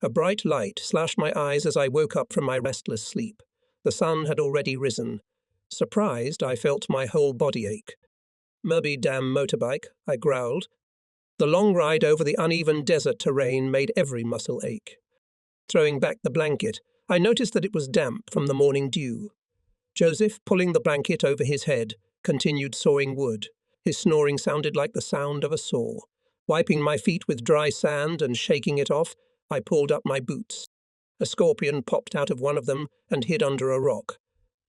A bright light slashed my eyes as I woke up from my restless sleep. The sun had already risen. Surprised, I felt my whole body ache. "Maybe damn motorbike," I growled. The long ride over the uneven desert terrain made every muscle ache. Throwing back the blanket, I noticed that it was damp from the morning dew. Joseph, pulling the blanket over his head, continued sawing wood. His snoring sounded like the sound of a saw. Wiping my feet with dry sand and shaking it off, I pulled up my boots. A scorpion popped out of one of them and hid under a rock.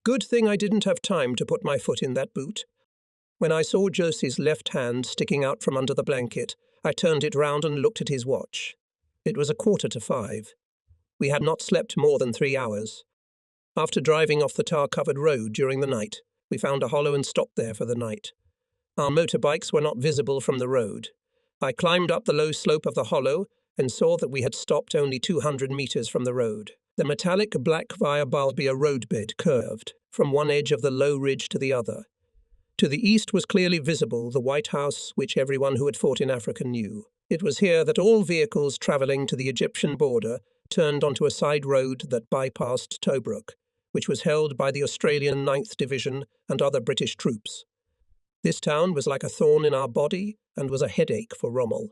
Good thing I didn't have time to put my foot in that boot. When I saw Josie's left hand sticking out from under the blanket, I turned it round and looked at his watch. It was 5:15. We had not slept more than 3 hours. After driving off the tar-covered road during the night, we found a hollow and stopped there for the night. Our motorbikes were not visible from the road. I climbed up the low slope of the hollow and saw that we had stopped only 200 meters from the road. The metallic black Via Balbia roadbed curved from one edge of the low ridge to the other. To the east was clearly visible the White House which everyone who had fought in Africa knew. It was here that all vehicles travelling to the Egyptian border turned onto a side road that bypassed Tobruk, which was held by the Australian 9th Division and other British troops. This town was like a thorn in our body and was a headache for Rommel.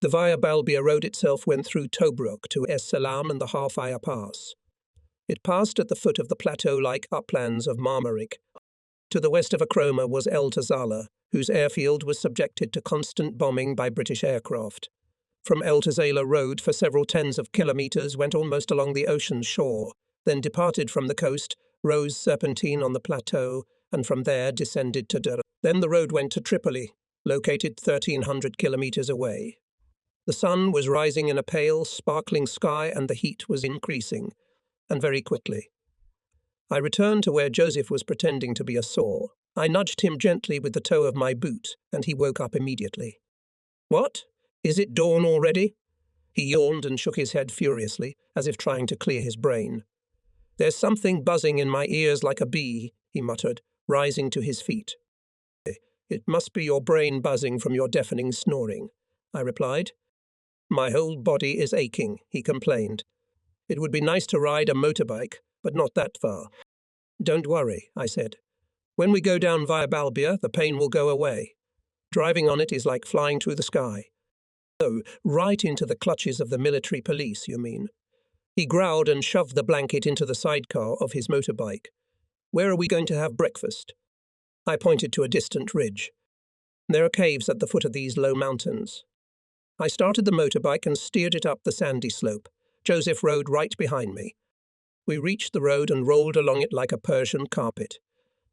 The Via Balbia road itself went through Tobruk to Es Salam and the Halfaya Pass. It passed at the foot of the plateau-like uplands of Marmarik. To the west of Akroma was El Tazala, whose airfield was subjected to constant bombing by British aircraft. From El Tazala road for several tens of kilometres went almost along the ocean shore, then departed from the coast, rose serpentine on the plateau, and from there descended to Dera. Then the road went to Tripoli, located 1,300 kilometres away. The sun was rising in a pale, sparkling sky and the heat was increasing, and very quickly. I returned to where Joseph was pretending to be a saw. I nudged him gently with the toe of my boot, and he woke up immediately. "What? Is it dawn already?" He yawned and shook his head furiously, as if trying to clear his brain. "There's something buzzing in my ears like a bee," he muttered, rising to his feet. "It must be your brain buzzing from your deafening snoring," I replied. "My whole body is aching," he complained. "It would be nice to ride a motorbike, but not that far." "Don't worry," I said. "When we go down Via Balbia, the pain will go away. Driving on it is like flying through the sky." "Oh, right into the clutches of the military police, you mean?" He growled and shoved the blanket into the sidecar of his motorbike. "Where are we going to have breakfast?" I pointed to a distant ridge. "There are caves at the foot of these low mountains." I started the motorbike and steered it up the sandy slope. Joseph rode right behind me. We reached the road and rolled along it like a Persian carpet.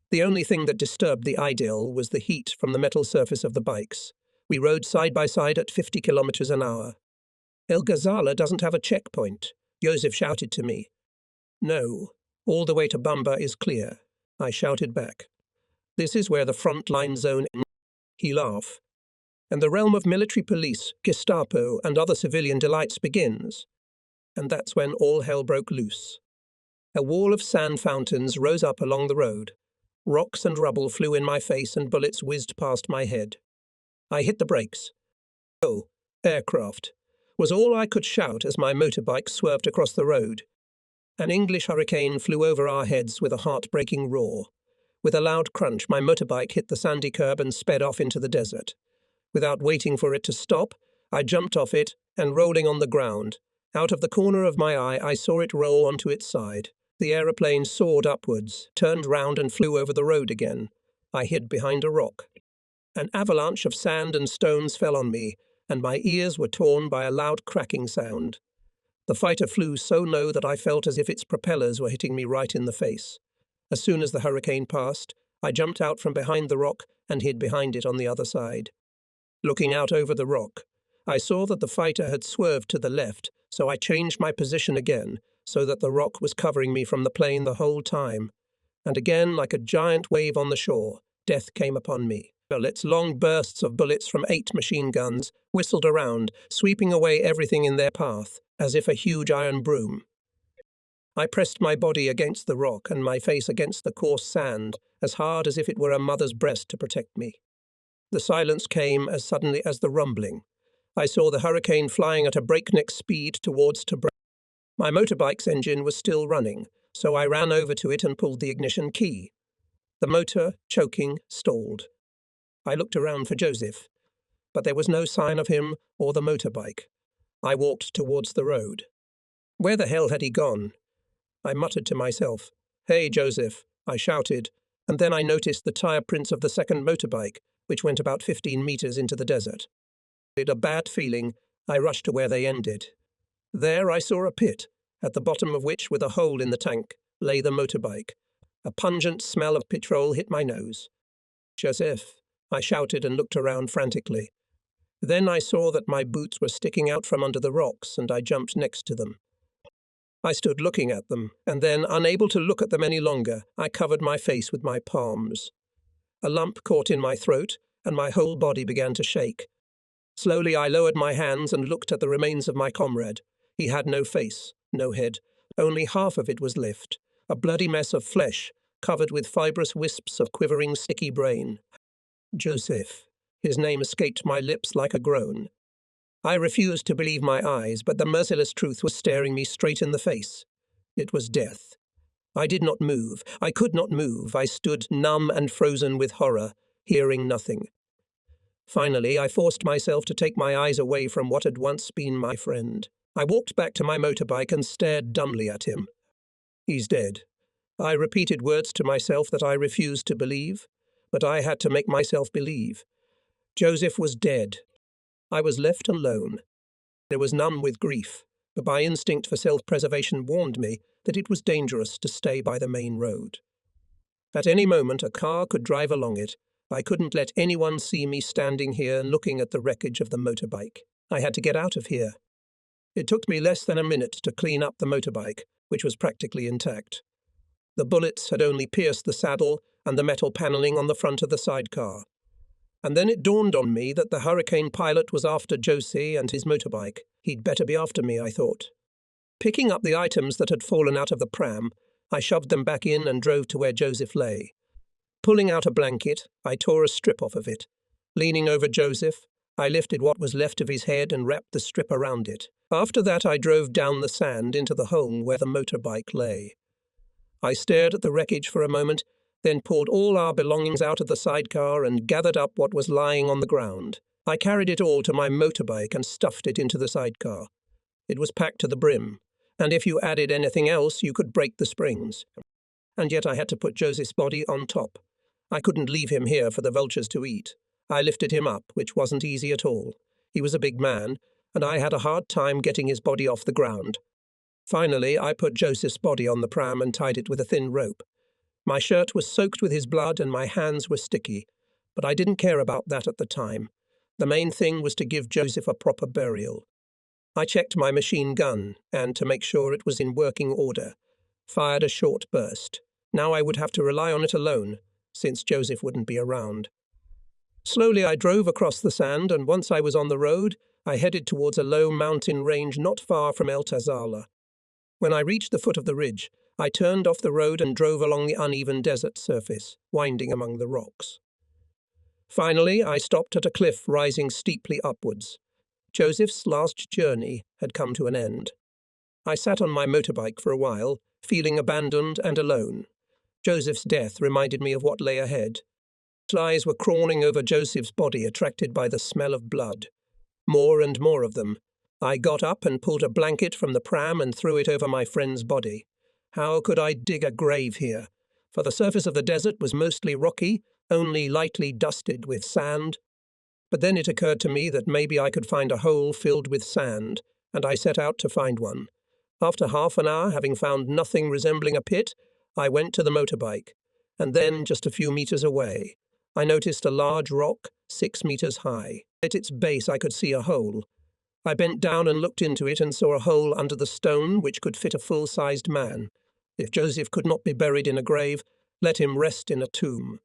The only thing that disturbed the idyll was the heat from the metal surface of the bikes. We rode side by side at 50 kilometers an hour. "El Ghazala doesn't have a checkpoint," Joseph shouted to me. "No, all the way to Bamba is clear," I shouted back. "This is where the front-line zone ends." He laughed. "And the realm of military police, Gestapo, and other civilian delights begins." And that's when all hell broke loose. A wall of sand fountains rose up along the road. Rocks and rubble flew in my face and bullets whizzed past my head. I hit the brakes. "Oh, aircraft," was all I could shout as my motorbike swerved across the road. An English hurricane flew over our heads with a heart-breaking roar. With a loud crunch, my motorbike hit the sandy curb and sped off into the desert. Without waiting for it to stop, I jumped off it and, rolling on the ground, out of the corner of my eye I saw it roll onto its side. The aeroplane soared upwards, turned round and flew over the road again. I hid behind a rock. An avalanche of sand and stones fell on me, and my ears were torn by a loud cracking sound. The fighter flew so low that I felt as if its propellers were hitting me right in the face. As soon as the hurricane passed, I jumped out from behind the rock and hid behind it on the other side. Looking out over the rock, I saw that the fighter had swerved to the left, so I changed my position again, so that the rock was covering me from the plane the whole time. And again, like a giant wave on the shore, death came upon me. Bullets, long bursts of bullets from 8 machine guns, whistled around, sweeping away everything in their path, as if a huge iron broom. I pressed my body against the rock and my face against the coarse sand, as hard as if it were a mother's breast to protect me. The silence came as suddenly as the rumbling. I saw the Hurricane flying at a breakneck speed towards Turbulent. My motorbike's engine was still running, so I ran over to it and pulled the ignition key. The motor, choking, stalled. I looked around for Joseph, but there was no sign of him or the motorbike. I walked towards the road. Where the hell had he gone? I muttered to myself. "Hey, Joseph," I shouted, and then I noticed the tire prints of the second motorbike, which went about 15 meters into the desert. With a bad feeling, I rushed to where they ended. There I saw a pit, at the bottom of which, with a hole in the tank, lay the motorbike. A pungent smell of petrol hit my nose. "Joseph," I shouted and looked around frantically. Then I saw that my boots were sticking out from under the rocks, and I jumped next to them. I stood looking at them, and then, unable to look at them any longer, I covered my face with my palms. A lump caught in my throat, and my whole body began to shake. Slowly I lowered my hands and looked at the remains of my comrade. He had no face, no head. Only half of it was left, a bloody mess of flesh, covered with fibrous wisps of quivering, sticky brain. Joseph. His name escaped my lips like a groan. I refused to believe my eyes, but the merciless truth was staring me straight in the face. It was death. I did not move. I could not move. I stood numb and frozen with horror, hearing nothing. Finally, I forced myself to take my eyes away from what had once been my friend. I walked back to my motorbike and stared dumbly at him. "He's dead." I repeated words to myself that I refused to believe, but I had to make myself believe. Joseph was dead. I was left alone. I was numb with grief, but my instinct for self-preservation warned me that it was dangerous to stay by the main road. At any moment a car could drive along it. I couldn't let anyone see me standing here looking at the wreckage of the motorbike. I had to get out of here. It took me less than a minute to clean up the motorbike, which was practically intact. The bullets had only pierced the saddle and the metal paneling on the front of the sidecar. And then it dawned on me that the Hurricane pilot was after Josie and his motorbike. He'd better be after me, I thought. Picking up the items that had fallen out of the pram, I shoved them back in and drove to where Joseph lay. Pulling out a blanket, I tore a strip off of it. Leaning over Joseph, I lifted what was left of his head and wrapped the strip around it. After that, I drove down the sand into the hole where the motorbike lay. I stared at the wreckage for a moment, then pulled all our belongings out of the sidecar and gathered up what was lying on the ground. I carried it all to my motorbike and stuffed it into the sidecar. It was packed to the brim, and if you added anything else, you could break the springs. And yet I had to put Joseph's body on top. I couldn't leave him here for the vultures to eat. I lifted him up, which wasn't easy at all. He was a big man, and I had a hard time getting his body off the ground. Finally, I put Joseph's body on the pram and tied it with a thin rope. My shirt was soaked with his blood and my hands were sticky, but I didn't care about that at the time. The main thing was to give Joseph a proper burial. I checked my machine gun and, to make sure it was in working order, fired a short burst. Now I would have to rely on it alone, since Joseph wouldn't be around. Slowly I drove across the sand, and once I was on the road, I headed towards a low mountain range not far from El Tazala. When I reached the foot of the ridge, I turned off the road and drove along the uneven desert surface, winding among the rocks. Finally, I stopped at a cliff rising steeply upwards. Joseph's last journey had come to an end. I sat on my motorbike for a while, feeling abandoned and alone. Joseph's death reminded me of what lay ahead. Flies were crawling over Joseph's body, attracted by the smell of blood. More and more of them. I got up and pulled a blanket from the pram and threw it over my friend's body. How could I dig a grave here? For the surface of the desert was mostly rocky, only lightly dusted with sand. But then it occurred to me that maybe I could find a hole filled with sand, and I set out to find one. After half an hour, having found nothing resembling a pit, I went to the motorbike, and then, just a few meters away, I noticed a large rock 6 meters high. At its base I could see a hole. I bent down and looked into it and saw a hole under the stone which could fit a full-sized man. If Joseph could not be buried in a grave, let him rest in a tomb.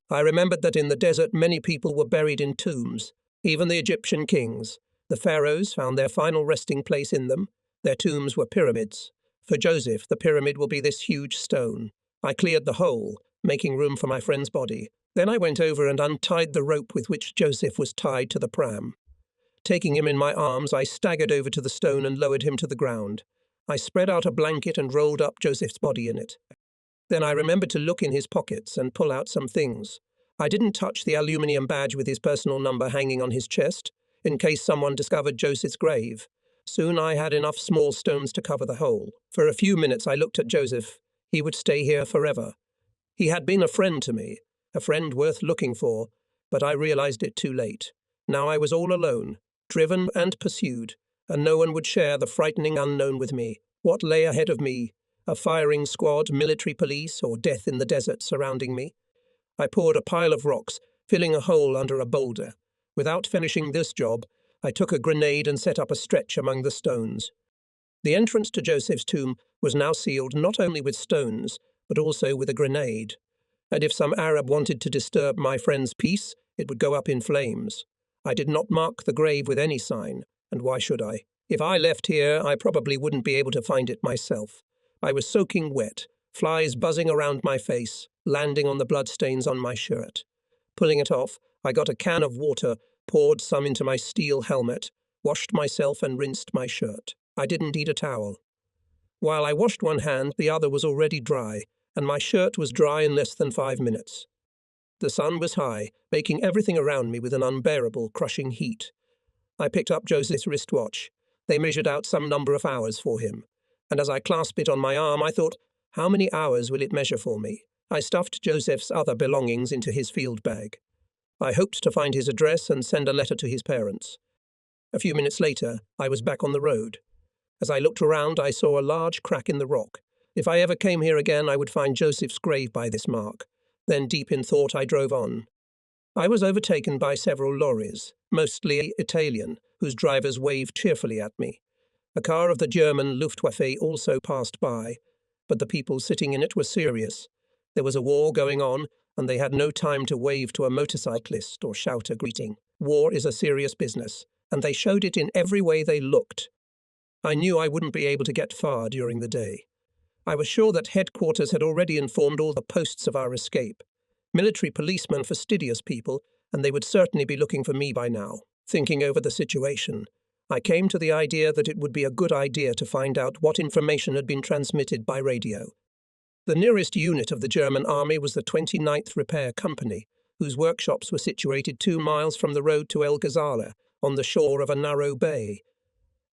I remembered that in the desert many people were buried in tombs, even the Egyptian kings. The pharaohs found their final resting place in them. Their tombs were pyramids. For Joseph, the pyramid will be this huge stone. I cleared the hole, making room for my friend's body. Then I went over and untied the rope with which Joseph was tied to the pram. Taking him in my arms, I staggered over to the stone and lowered him to the ground. I spread out a blanket and rolled up Joseph's body in it. Then I remembered to look in his pockets and pull out some things. I didn't touch the aluminium badge with his personal number hanging on his chest, in case someone discovered Joseph's grave. Soon I had enough small stones to cover the hole. For a few minutes I looked at Joseph. He would stay here forever. He had been a friend to me, a friend worth looking for, but I realized it too late. Now I was all alone, driven and pursued, and no one would share the frightening unknown with me. What lay ahead of me? A firing squad, military police, or death in the desert surrounding me? I poured a pile of rocks, filling a hole under a boulder. Without finishing this job, I took a grenade and set up a stretch among the stones. The entrance to Joseph's tomb was now sealed not only with stones, but also with a grenade. And if some Arab wanted to disturb my friend's peace, it would go up in flames. I did not mark the grave with any sign, and why should I? If I left here, I probably wouldn't be able to find it myself. I was soaking wet, flies buzzing around my face, landing on the bloodstains on my shirt. Pulling it off, I got a can of water, poured some into my steel helmet, washed myself and rinsed my shirt. I didn't need a towel. While I washed one hand, the other was already dry, and my shirt was dry in less than 5 minutes. The sun was high, baking everything around me with an unbearable, crushing heat. I picked up Joseph's wristwatch. They measured out some number of hours for him, and as I clasped it on my arm, I thought, how many hours will it measure for me? I stuffed Joseph's other belongings into his field bag. I hoped to find his address and send a letter to his parents. A few minutes later, I was back on the road. As I looked around, I saw a large crack in the rock. If I ever came here again, I would find Joseph's grave by this mark. Then, deep in thought, I drove on. I was overtaken by several lorries, mostly Italian, whose drivers waved cheerfully at me. A car of the German Luftwaffe also passed by, but the people sitting in it were serious. There was a war going on, and they had no time to wave to a motorcyclist or shout a greeting. War is a serious business, and they showed it in every way they looked. I knew I wouldn't be able to get far during the day. I was sure that headquarters had already informed all the posts of our escape. Military policemen, fastidious people, and they would certainly be looking for me by now. Thinking over the situation, I came to the idea that it would be a good idea to find out what information had been transmitted by radio. The nearest unit of the German army was the 29th Repair Company, whose workshops were situated 2 miles from the road to El Ghazala, on the shore of a narrow bay.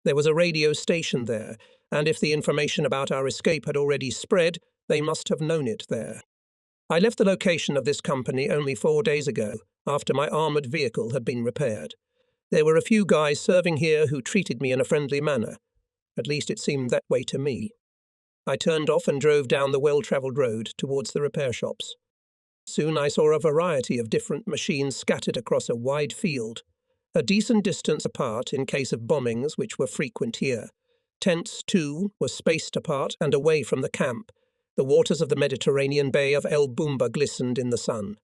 There was a radio station there, and if the information about our escape had already spread, they must have known it there. I left the location of this company only 4 days ago, after my armoured vehicle had been repaired. There were a few guys serving here who treated me in a friendly manner. At least it seemed that way to me. I turned off and drove down the well-travelled road towards the repair shops. Soon I saw a variety of different machines scattered across a wide field, a decent distance apart in case of bombings, which were frequent here. Tents, too, were spaced apart and away from the camp. The waters of the Mediterranean Bay of El Boumba glistened in the sun.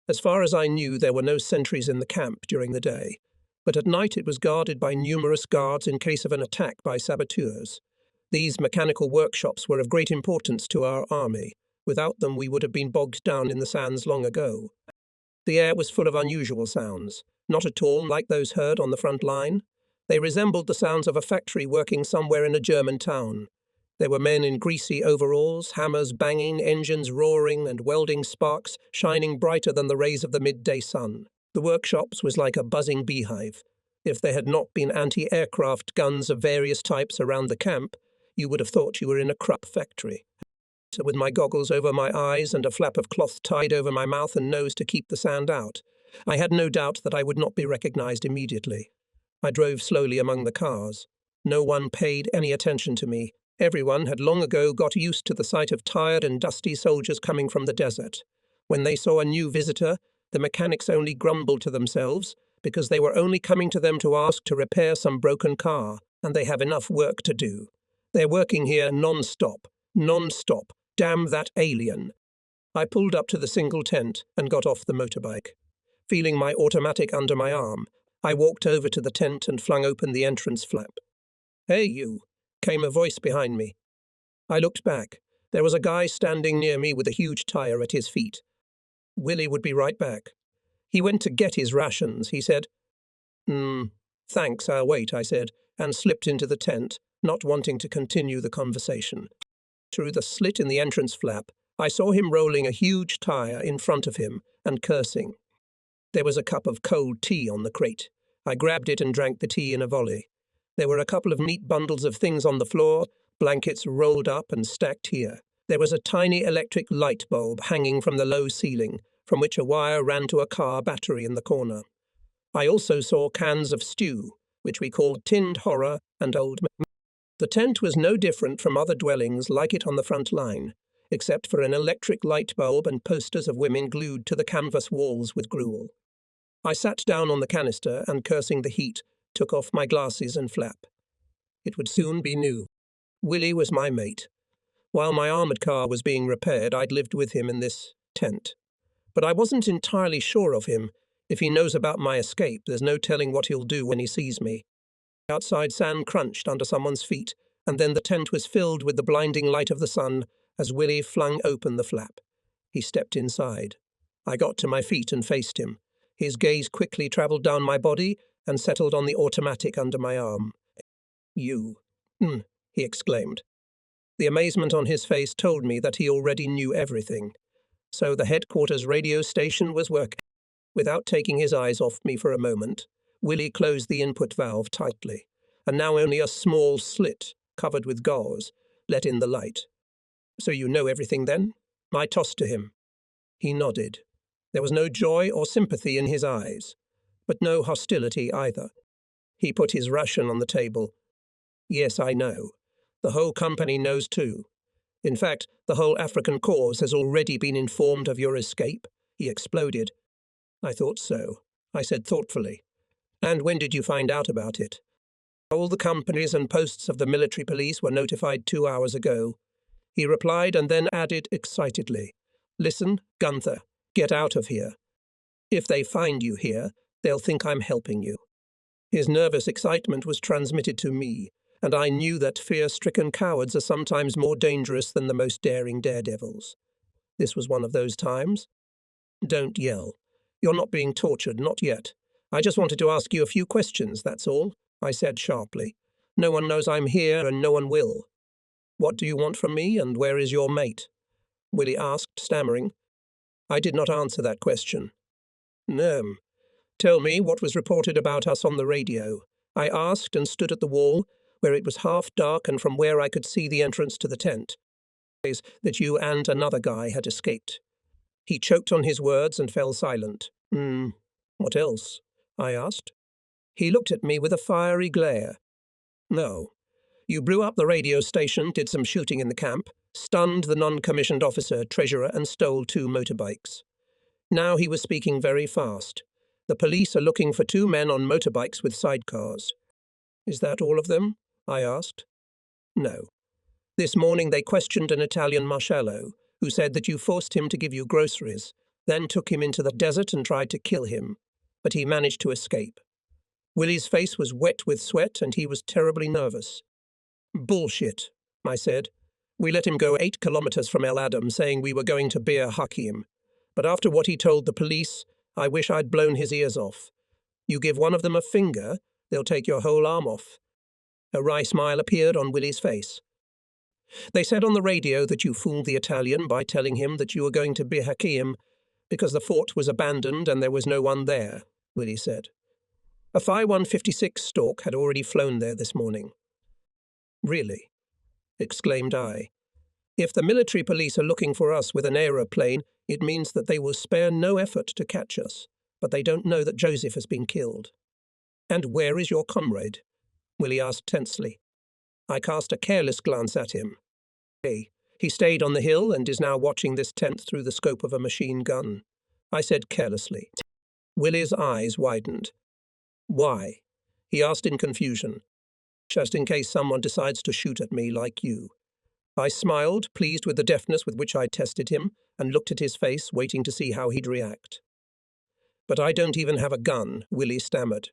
As far as I knew, there were no sentries in the camp during the day, but at night it was guarded by numerous guards in case of an attack by saboteurs. These mechanical workshops were of great importance to our army. Without them, we would have been bogged down in the sands long ago. The air was full of unusual sounds, not at all like those heard on the front line. They resembled the sounds of a factory working somewhere in a German town. There were men in greasy overalls, hammers banging, engines roaring, and welding sparks shining brighter than the rays of the midday sun. The workshops was like a buzzing beehive. If there had not been anti-aircraft guns of various types around the camp, you would have thought you were in a Krupp factory. So with my goggles over my eyes and a flap of cloth tied over my mouth and nose to keep the sand out, I had no doubt that I would not be recognized immediately. I drove slowly among the cars. No one paid any attention to me. Everyone had long ago got used to the sight of tired and dusty soldiers coming from the desert. When they saw a new visitor, the mechanics only grumbled to themselves because they were only coming to them to ask to repair some broken car, and they have enough work to do. They're working here non-stop. Non-stop. Damn that alien. I pulled up to the single tent and got off the motorbike. Feeling my automatic under my arm, I walked over to the tent and flung open the entrance flap. "Hey, you," came a voice behind me. I looked back. There was a guy standing near me with a huge tire at his feet. Willie would be right back. He went to get his rations, he said. Thanks, I'll wait, I said, and slipped into the tent, not wanting to continue the conversation. Through the slit in the entrance flap, I saw him rolling a huge tire in front of him and cursing. There was a cup of cold tea on the crate. I grabbed it and drank the tea in a volley. There were a couple of neat bundles of things on the floor, blankets rolled up and stacked here. There was a tiny electric light bulb hanging from the low ceiling, from which a wire ran to a car battery in the corner. I also saw cans of stew, which we called tinned horror and old. The tent was no different from other dwellings like it on the front line, except for an electric light bulb and posters of women glued to the canvas walls with gruel. I sat down on the canister and, cursing the heat, took off my glasses and flap. It would soon be new. Willie was my mate. While my armoured car was being repaired, I'd lived with him in this tent. But I wasn't entirely sure of him. If he knows about my escape, there's no telling what he'll do when he sees me. Outside, sand crunched under someone's feet, and then the tent was filled with the blinding light of the sun as Willie flung open the flap. He stepped inside. I got to my feet and faced him. His gaze quickly travelled down my body and settled on the automatic under my arm. "You," he exclaimed. The amazement on his face told me that he already knew everything. So the headquarters radio station was working. Without taking his eyes off me for a moment, Willie closed the input valve tightly, and now only a small slit, covered with gauze, let in the light. "So you know everything then?" I tossed to him. He nodded. There was no joy or sympathy in his eyes, but no hostility either. He put his ration on the table. "Yes, I know. The whole company knows too. In fact, the whole African cause has already been informed of your escape," he exploded. "I thought so," I said thoughtfully. "And when did you find out about it?" "All the companies and posts of the military police were notified 2 hours ago," he replied, and then added excitedly, "Listen, Gunther, get out of here. If they find you here, they'll think I'm helping you." His nervous excitement was transmitted to me, and I knew that fear-stricken cowards are sometimes more dangerous than the most daring daredevils. This was one of those times. "Don't yell. You're not being tortured, not yet. I just wanted to ask you a few questions, that's all," I said sharply. "No one knows I'm here, and no one will." "What do you want from me, and where is your mate?" Willie asked, stammering. I did not answer that question. "Tell me what was reported about us on the radio," I asked, and stood at the wall, where it was half dark and from where I could see the entrance to the tent. "That you and another guy had escaped." He choked on his words and fell silent. What else?" I asked. He looked at me with a fiery glare. "No. You blew up the radio station, did some shooting in the camp, stunned the non-commissioned officer, treasurer, and stole 2 motorbikes. Now he was speaking very fast. The police are looking for 2 men on motorbikes with sidecars." "Is that all of them?" I asked. "No. This morning they questioned an Italian marshalo, who said that you forced him to give you groceries, then took him into the desert and tried to kill him, but he managed to escape." Willie's face was wet with sweat and he was terribly nervous. "Bullshit," I said. "We let him go 8 kilometers from El Adam, saying we were going to Bir Hakeim. But after what he told the police, I wish I'd blown his ears off. You give one of them a finger, they'll take your whole arm off." A wry smile appeared on Willie's face. "They said on the radio that you fooled the Italian by telling him that you were going to Bir Hakeim because the fort was abandoned and there was no one there," Willie said. "A Phi 156 Stork had already flown there this morning." "Really?" exclaimed I. "If the military police are looking for us with an aeroplane, it means that they will spare no effort to catch us, but they don't know that Joseph has been killed." "And where is your comrade?" Willie asked tensely. I cast a careless glance at him. "He stayed on the hill and is now watching this tent through the scope of a machine gun," I said carelessly. Willie's eyes widened. "Why?" he asked in confusion. "Just in case someone decides to shoot at me like you." I smiled, pleased with the deftness with which I tested him, and looked at his face, waiting to see how he'd react. "But I don't even have a gun," Willie stammered.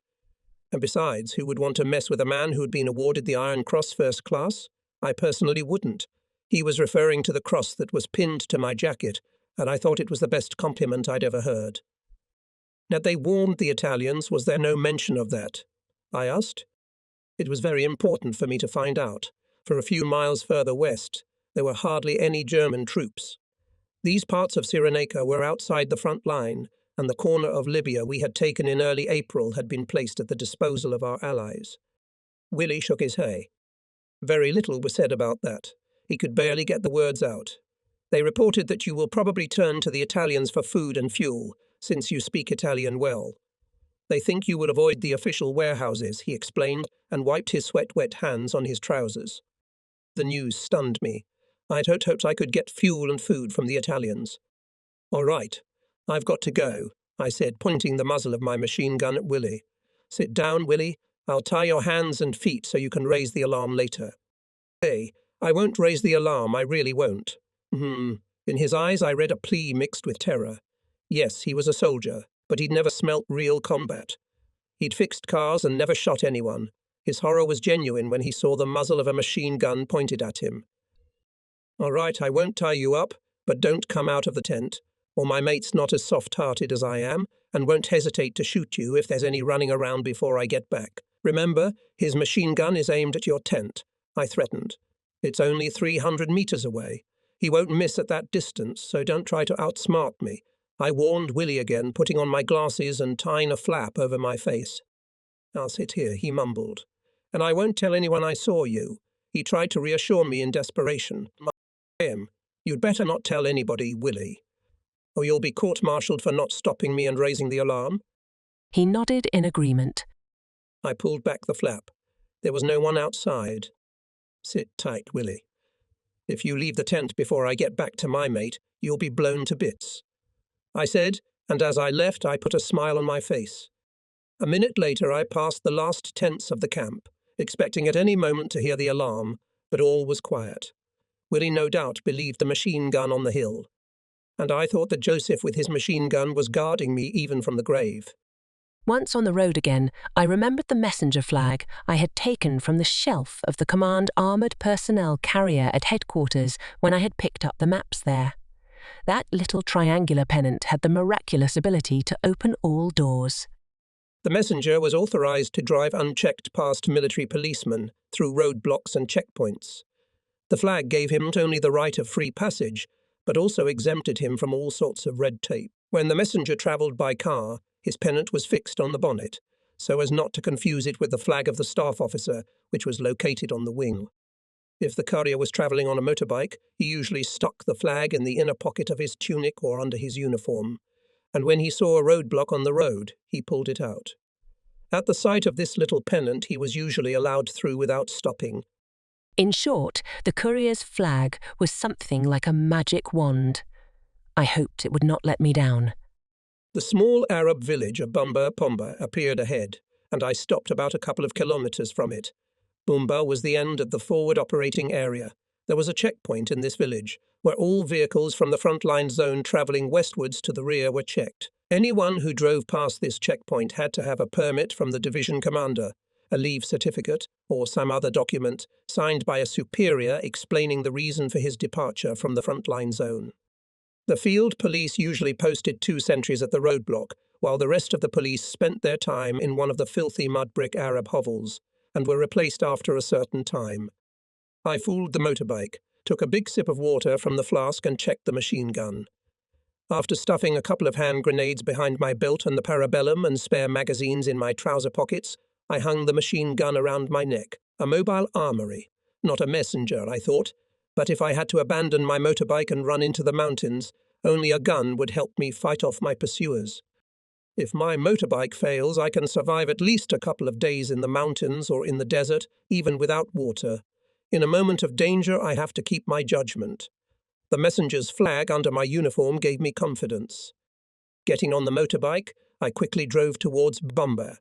"And besides, who would want to mess with a man who'd been awarded the Iron Cross First Class? I personally wouldn't." He was referring to the cross that was pinned to my jacket, and I thought it was the best compliment I'd ever heard. "Had they warned the Italians, was there no mention of that?" I asked. It was very important for me to find out. For a few miles further west, there were hardly any German troops. These parts of Cyrenaica were outside the front line, and the corner of Libya we had taken in early April had been placed at the disposal of our allies. Willie shook his head. Very little was said about that. He could barely get the words out. They reported that you will probably turn to the Italians for food and fuel, since you speak Italian well. They think you will avoid the official warehouses, he explained, and wiped his sweat-wet hands on his trousers. The news stunned me. I'd hoped I could get fuel and food from the Italians. All right, I've got to go, I said, pointing the muzzle of my machine gun at Willie. Sit down, Willie. I'll tie your hands and feet so you can raise the alarm later. Hey, I won't raise the alarm, I really won't. In his eyes I read a plea mixed with terror. Yes, he was a soldier, but he'd never smelt real combat. He'd fixed cars and never shot anyone. His horror was genuine when he saw the muzzle of a machine gun pointed at him. All right, I won't tie you up, but don't come out of the tent, or my mate's not as soft-hearted as I am, and won't hesitate to shoot you if there's any running around before I get back. Remember, his machine gun is aimed at your tent, I threatened. It's only 300 meters away. He won't miss at that distance, so don't try to outsmart me. I warned Willie again, putting on my glasses and tying a flap over my face. I'll sit here, he mumbled. And I won't tell anyone I saw you. He tried to reassure me in desperation. You'd better not tell anybody, Willie, or you'll be court-martialed for not stopping me and raising the alarm. He nodded in agreement. I pulled back the flap. There was no one outside. Sit tight, Willie. If you leave the tent before I get back to my mate, you'll be blown to bits, I said, and as I left I put a smile on my face. A minute later I passed the last tents of the camp, expecting at any moment to hear the alarm, but all was quiet. Willie no doubt believed the machine gun on the hill, and I thought that Joseph with his machine gun was guarding me even from the grave. Once on the road again, I remembered the messenger flag I had taken from the shelf of the command armoured personnel carrier at headquarters when I had picked up the maps there. That little triangular pennant had the miraculous ability to open all doors. The messenger was authorized to drive unchecked past military policemen through roadblocks and checkpoints. The flag gave him not only the right of free passage, but also exempted him from all sorts of red tape. When the messenger travelled by car, his pennant was fixed on the bonnet, so as not to confuse it with the flag of the staff officer, which was located on the wing. If the courier was travelling on a motorbike, he usually stuck the flag in the inner pocket of his tunic or under his uniform, and when he saw a roadblock on the road, he pulled it out. At the sight of this little pennant, he was usually allowed through without stopping. In short, the courier's flag was something like a magic wand. I hoped it would not let me down. The small Arab village of Bumba Pomba appeared ahead, and I stopped about a couple of kilometres from it. Bumba was the end of the forward operating area. There was a checkpoint in this village, where all vehicles from the frontline zone travelling westwards to the rear were checked. Anyone who drove past this checkpoint had to have a permit from the division commander, a leave certificate, or some other document signed by a superior explaining the reason for his departure from the frontline zone. The field police usually posted 2 sentries at the roadblock, while the rest of the police spent their time in one of the filthy mud-brick Arab hovels, and were replaced after a certain time. I fooled the motorbike, took a big sip of water from the flask and checked the machine gun. After stuffing a couple of hand grenades behind my belt and the parabellum and spare magazines in my trouser pockets, I hung the machine gun around my neck, a mobile armory. Not a messenger, I thought, but if I had to abandon my motorbike and run into the mountains, only a gun would help me fight off my pursuers. If my motorbike fails, I can survive at least a couple of days in the mountains or in the desert, even without water. In a moment of danger, I have to keep my judgment. The messenger's flag under my uniform gave me confidence. Getting on the motorbike, I quickly drove towards Bumba.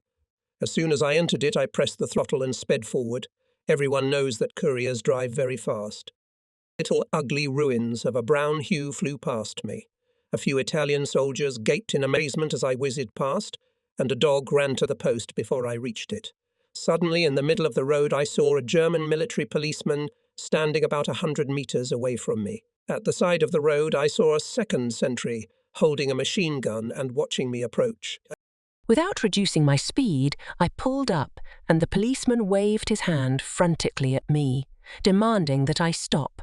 As soon as I entered it, I pressed the throttle and sped forward. Everyone knows that couriers drive very fast. Little ugly ruins of a brown hue flew past me. A few Italian soldiers gaped in amazement as I whizzed past, and a dog ran to the post before I reached it. Suddenly, in the middle of the road, I saw a German military policeman standing about 100 meters away from me. At the side of the road, I saw a second sentry holding a machine gun and watching me approach. Without reducing my speed, I pulled up, and the policeman waved his hand frantically at me, demanding that I stop.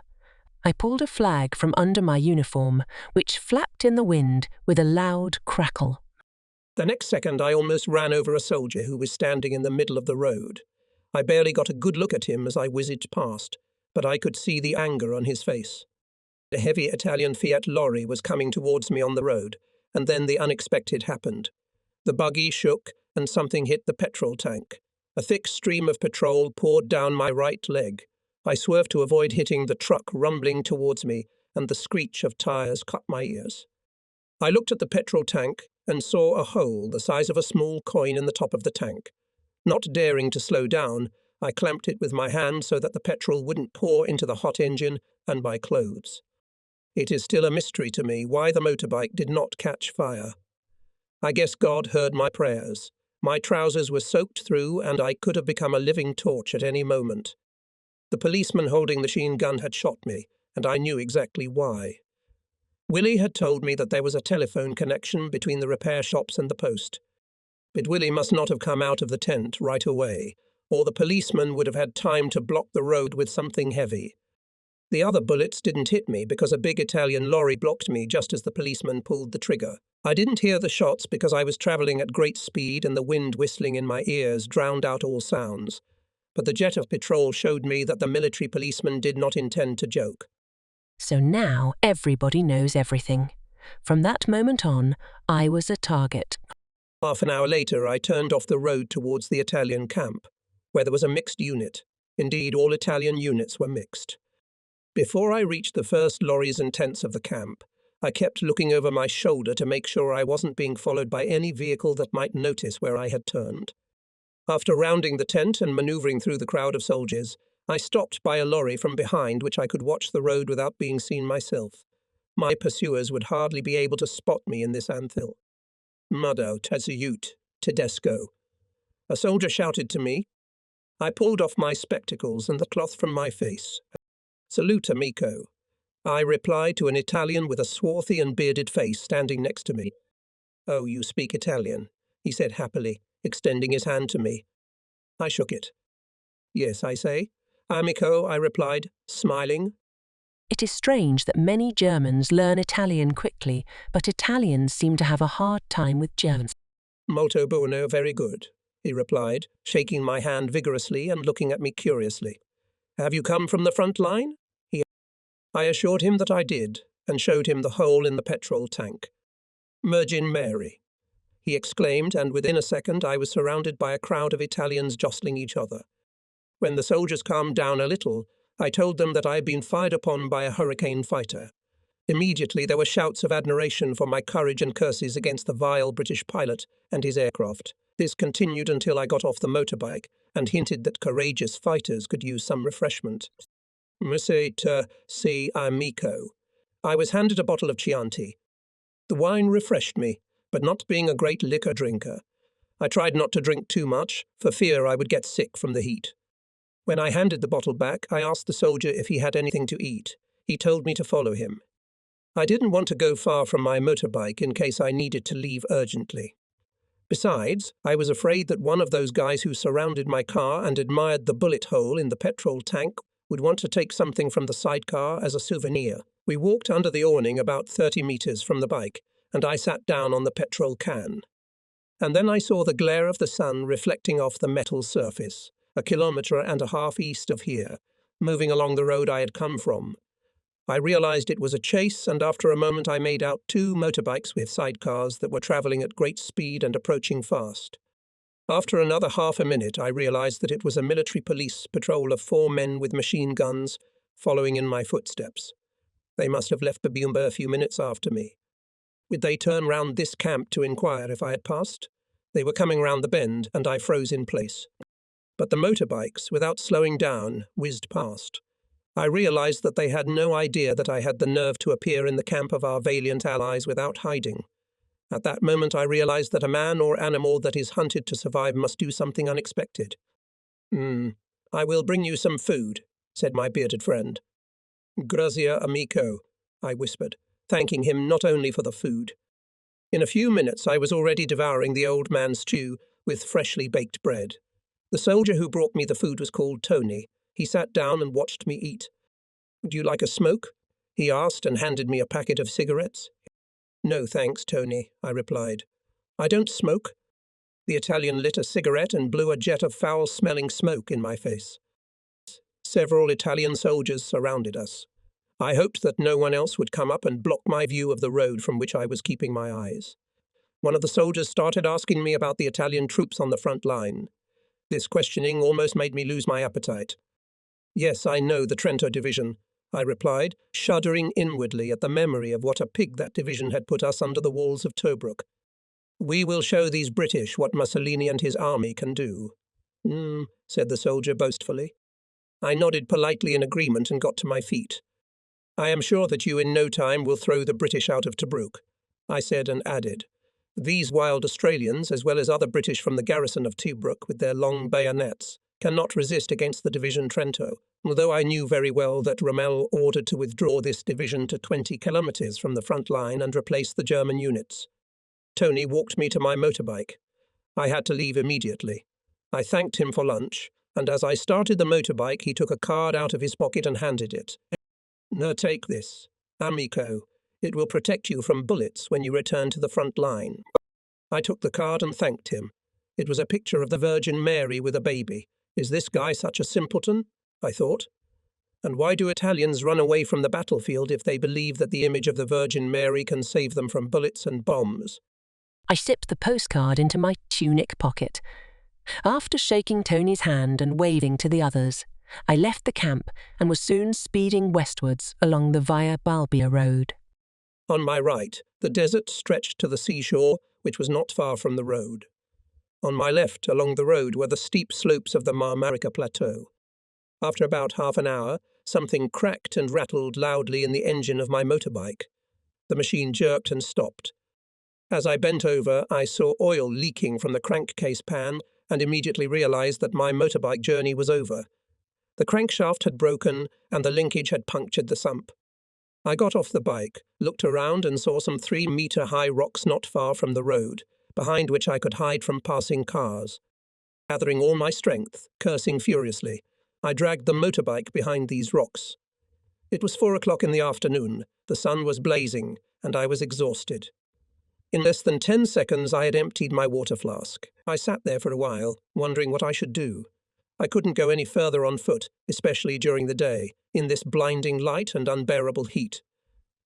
I pulled a flag from under my uniform, which flapped in the wind with a loud crackle. The next second I almost ran over a soldier who was standing in the middle of the road. I barely got a good look at him as I whizzed past, but I could see the anger on his face. A heavy Italian Fiat lorry was coming towards me on the road, and then the unexpected happened. The buggy shook, and something hit the petrol tank. A thick stream of petrol poured down my right leg. I swerved to avoid hitting the truck rumbling towards me, and the screech of tires cut my ears. I looked at the petrol tank and saw a hole the size of a small coin in the top of the tank. Not daring to slow down, I clamped it with my hand so that the petrol wouldn't pour into the hot engine and my clothes. It is still a mystery to me why the motorbike did not catch fire. I guess God heard my prayers. My trousers were soaked through, and I could have become a living torch at any moment. The policeman holding the machine gun had shot me, and I knew exactly why. Willie had told me that there was a telephone connection between the repair shops and the post. But Willie must not have come out of the tent right away, or the policeman would have had time to block the road with something heavy. The other bullets didn't hit me because a big Italian lorry blocked me just as the policeman pulled the trigger. I didn't hear the shots because I was travelling at great speed and the wind whistling in my ears drowned out all sounds. But the jet of petrol showed me that the military policeman did not intend to joke. So now everybody knows everything. From that moment on, I was a target. Half an hour later, I turned off the road towards the Italian camp, where there was a mixed unit. Indeed, all Italian units were mixed. Before I reached the first lorries and tents of the camp, I kept looking over my shoulder to make sure I wasn't being followed by any vehicle that might notice where I had turned. After rounding the tent and manoeuvring through the crowd of soldiers, I stopped by a lorry from behind which I could watch the road without being seen myself. My pursuers would hardly be able to spot me in this anthill. Muddo, Tazayut, Tedesco. A soldier shouted to me. I pulled off my spectacles and the cloth from my face. Salute, amico. I replied to an Italian with a swarthy and bearded face standing next to me. Oh, you speak Italian, he said happily, extending his hand to me. I shook it. Yes, I say. Amico, I replied, smiling. It is strange that many Germans learn Italian quickly, but Italians seem to have a hard time with Germans. Molto buono, very good, he replied, shaking my hand vigorously and looking at me curiously. Have you come from the front line? I assured him that I did, and showed him the hole in the petrol tank. Virgin Mary, he exclaimed, and within a second I was surrounded by a crowd of Italians jostling each other. When the soldiers calmed down a little, I told them that I had been fired upon by a Hurricane fighter. Immediately there were shouts of admiration for my courage and curses against the vile British pilot and his aircraft. This continued until I got off the motorbike and hinted that courageous fighters could use some refreshment. Musete si amico. I was handed a bottle of Chianti. The wine refreshed me, but not being a great liquor drinker, I tried not to drink too much, for fear I would get sick from the heat. When I handed the bottle back, I asked the soldier if he had anything to eat. He told me to follow him. I didn't want to go far from my motorbike in case I needed to leave urgently. Besides, I was afraid that one of those guys who surrounded my car and admired the bullet hole in the petrol tank would want to take something from the sidecar as a souvenir. We walked under the awning about 30 meters from the bike, and I sat down on the petrol can. And then I saw the glare of the sun reflecting off the metal surface, 1.5 kilometers east of here, moving along the road I had come from. I realized it was a chase, and after a moment I made out 2 motorbikes with sidecars that were traveling at great speed and approaching fast. After another half a minute, I realized that it was a military police patrol of 4 men with machine guns following in my footsteps. They must have left Babumba a few minutes after me. Would they turn round this camp to inquire if I had passed? They were coming round the bend, and I froze in place. But the motorbikes, without slowing down, whizzed past. I realized that they had no idea that I had the nerve to appear in the camp of our valiant allies without hiding. At that moment I realized that a man or animal that is hunted to survive must do something unexpected. I will bring you some food, said my bearded friend. Grazie, amico, I whispered, thanking him not only for the food. In a few minutes I was already devouring the old man's stew with freshly baked bread. The soldier who brought me the food was called Tony. He sat down and watched me eat. "Would you like a smoke?" he asked and handed me a packet of cigarettes. "No, thanks, Tony," I replied. "I don't smoke." The Italian lit a cigarette and blew a jet of foul-smelling smoke in my face. Several Italian soldiers surrounded us. I hoped that no one else would come up and block my view of the road from which I was keeping my eyes. One of the soldiers started asking me about the Italian troops on the front line. This questioning almost made me lose my appetite. "Yes, I know the Trento Division," I replied, shuddering inwardly at the memory of what a pig that division had put us under the walls of Tobruk. "We will show these British what Mussolini and his army can do." Said the soldier boastfully. I nodded politely in agreement and got to my feet. "I am sure that you in no time will throw the British out of Tobruk," I said and added. "These wild Australians, as well as other British from the garrison of Tobruk with their long bayonets, cannot resist against the Division Trento, although I knew very well that Rommel ordered to withdraw this division to 20 kilometres from the front line and replace the German units." Tony walked me to my motorbike. I had to leave immediately. I thanked him for lunch, and as I started the motorbike, he took a card out of his pocket and handed it. "Now take this, amico. It will protect you from bullets when you return to the front line." I took the card and thanked him. It was a picture of the Virgin Mary with a baby. Is this guy such a simpleton? I thought. And why do Italians run away from the battlefield if they believe that the image of the Virgin Mary can save them from bullets and bombs? I slipped the postcard into my tunic pocket. After shaking Tony's hand and waving to the others, I left the camp and was soon speeding westwards along the Via Balbia road. On my right, the desert stretched to the seashore, which was not far from the road. On my left, along the road, were the steep slopes of the Marmarica Plateau. After about half an hour, something cracked and rattled loudly in the engine of my motorbike. The machine jerked and stopped. As I bent over, I saw oil leaking from the crankcase pan and immediately realized that my motorbike journey was over. The crankshaft had broken and the linkage had punctured the sump. I got off the bike, looked around and saw some 3-metre-high rocks not far from the road, behind which I could hide from passing cars. Gathering all my strength, cursing furiously, I dragged the motorbike behind these rocks. It was 4 o'clock in the afternoon, the sun was blazing, and I was exhausted. In less than 10 seconds I had emptied my water flask. I sat there for a while, wondering what I should do. I couldn't go any further on foot, especially during the day, in this blinding light and unbearable heat.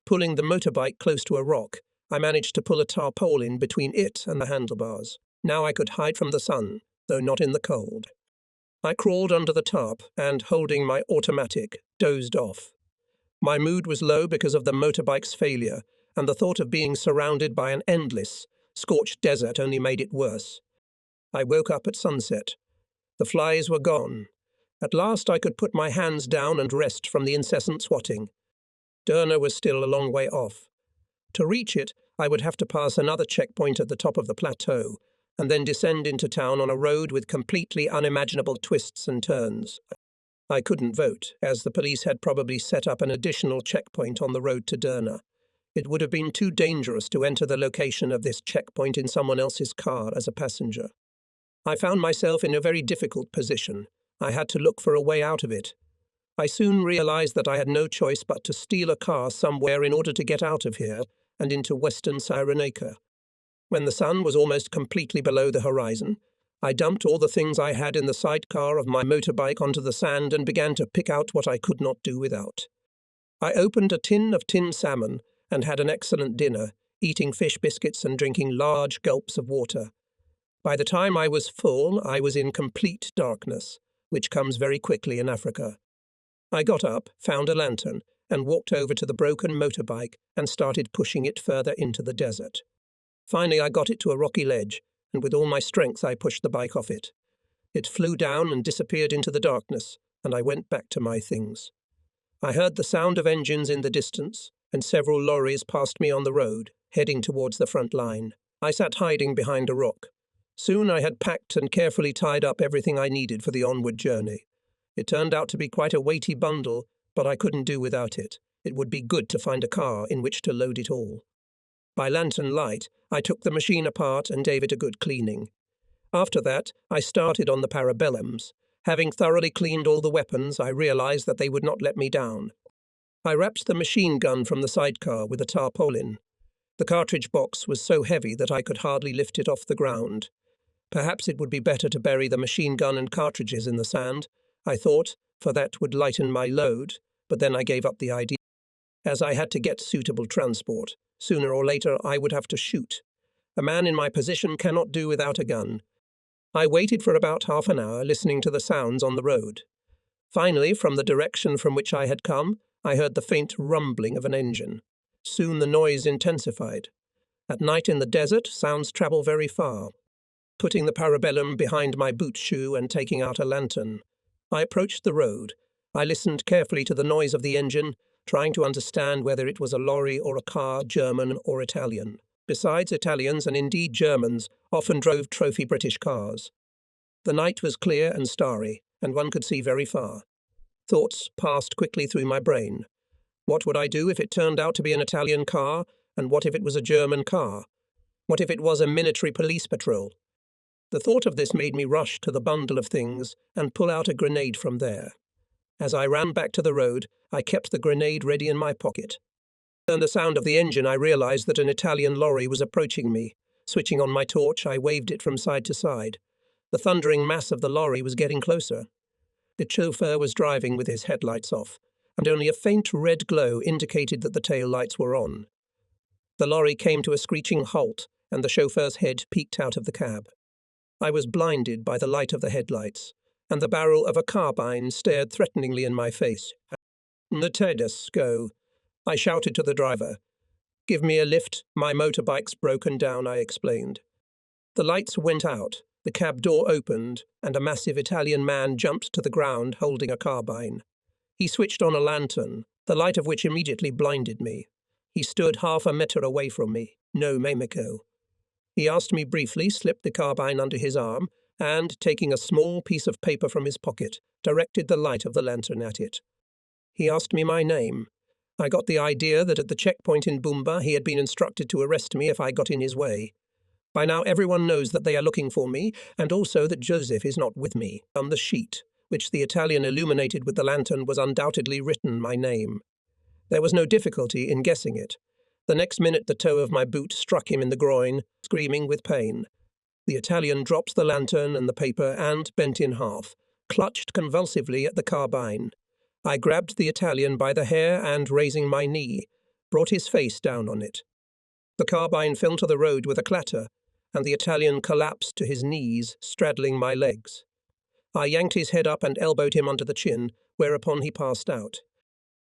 Pulling the motorbike close to a rock, I managed to pull a tarpaulin between it and the handlebars. Now I could hide from the sun, though not in the cold. I crawled under the tarp and, holding my automatic, dozed off. My mood was low because of the motorbike's failure, and the thought of being surrounded by an endless, scorched desert only made it worse. I woke up at sunset. The flies were gone. At last I could put my hands down and rest from the incessant swatting. Derna was still a long way off. To reach it, I would have to pass another checkpoint at the top of the plateau, and then descend into town on a road with completely unimaginable twists and turns. I couldn't vote, as the police had probably set up an additional checkpoint on the road to Derna. It would have been too dangerous to enter the location of this checkpoint in someone else's car as a passenger. I found myself in a very difficult position. I had to look for a way out of it. I soon realized that I had no choice but to steal a car somewhere in order to get out of here and into western Cyrenaica. When the sun was almost completely below the horizon, I dumped all the things I had in the sidecar of my motorbike onto the sand and began to pick out what I could not do without. I opened a tin of tinned salmon and had an excellent dinner, eating fish biscuits and drinking large gulps of water. By the time I was full, I was in complete darkness, which comes very quickly in Africa. I got up, found a lantern, and walked over to the broken motorbike and started pushing it further into the desert. Finally, I got it to a rocky ledge, and with all my strength I pushed the bike off it. It flew down and disappeared into the darkness, and I went back to my things. I heard the sound of engines in the distance, and several lorries passed me on the road, heading towards the front line. I sat hiding behind a rock. Soon I had packed and carefully tied up everything I needed for the onward journey. It turned out to be quite a weighty bundle, but I couldn't do without it. It would be good to find a car in which to load it all. By lantern light, I took the machine apart and gave it a good cleaning. After that, I started on the parabellums. Having thoroughly cleaned all the weapons, I realized that they would not let me down. I wrapped the machine gun from the sidecar with a tarpaulin. The cartridge box was so heavy that I could hardly lift it off the ground. Perhaps it would be better to bury the machine gun and cartridges in the sand, I thought, for that would lighten my load, but then I gave up the idea. As I had to get suitable transport, sooner or later I would have to shoot. A man in my position cannot do without a gun. I waited for about half an hour, listening to the sounds on the road. Finally, from the direction from which I had come, I heard the faint rumbling of an engine. Soon the noise intensified. At night in the desert, sounds travel very far. Putting the parabellum behind my boot shoe and taking out a lantern, I approached the road. I listened carefully to the noise of the engine, trying to understand whether it was a lorry or a car, German or Italian. Besides, Italians, and indeed Germans, often drove trophy British cars. The night was clear and starry, and one could see very far. Thoughts passed quickly through my brain. What would I do if it turned out to be an Italian car, and what if it was a German car? What if it was a military police patrol? The thought of this made me rush to the bundle of things and pull out a grenade from there. As I ran back to the road, I kept the grenade ready in my pocket. At the sound of the engine, I realized that an Italian lorry was approaching me. Switching on my torch, I waved it from side to side. The thundering mass of the lorry was getting closer. The chauffeur was driving with his headlights off, and only a faint red glow indicated that the tail lights were on. The lorry came to a screeching halt, and the chauffeur's head peeked out of the cab. I was blinded by the light of the headlights, and the barrel of a carbine stared threateningly in my face. "Mercedes, go," I shouted to the driver. "Give me a lift, my motorbike's broken down," I explained. The lights went out, the cab door opened, and a massive Italian man jumped to the ground holding a carbine. He switched on a lantern, the light of which immediately blinded me. He stood half a metre away from me. "No, Mamico." He asked me briefly, slipped the carbine under his arm, and, taking a small piece of paper from his pocket, directed the light of the lantern at it. He asked me my name. I got the idea that at the checkpoint in Bumba he had been instructed to arrest me if I got in his way. By now everyone knows that they are looking for me, and also that Joseph is not with me. On the sheet, which the Italian illuminated with the lantern, was undoubtedly written my name. There was no difficulty in guessing it. The next minute the toe of my boot struck him in the groin, screaming with pain. The Italian dropped the lantern and the paper and, bent in half, clutched convulsively at the carbine. I grabbed the Italian by the hair and, raising my knee, brought his face down on it. The carbine fell to the road with a clatter, and the Italian collapsed to his knees, straddling my legs. I yanked his head up and elbowed him under the chin, whereupon he passed out,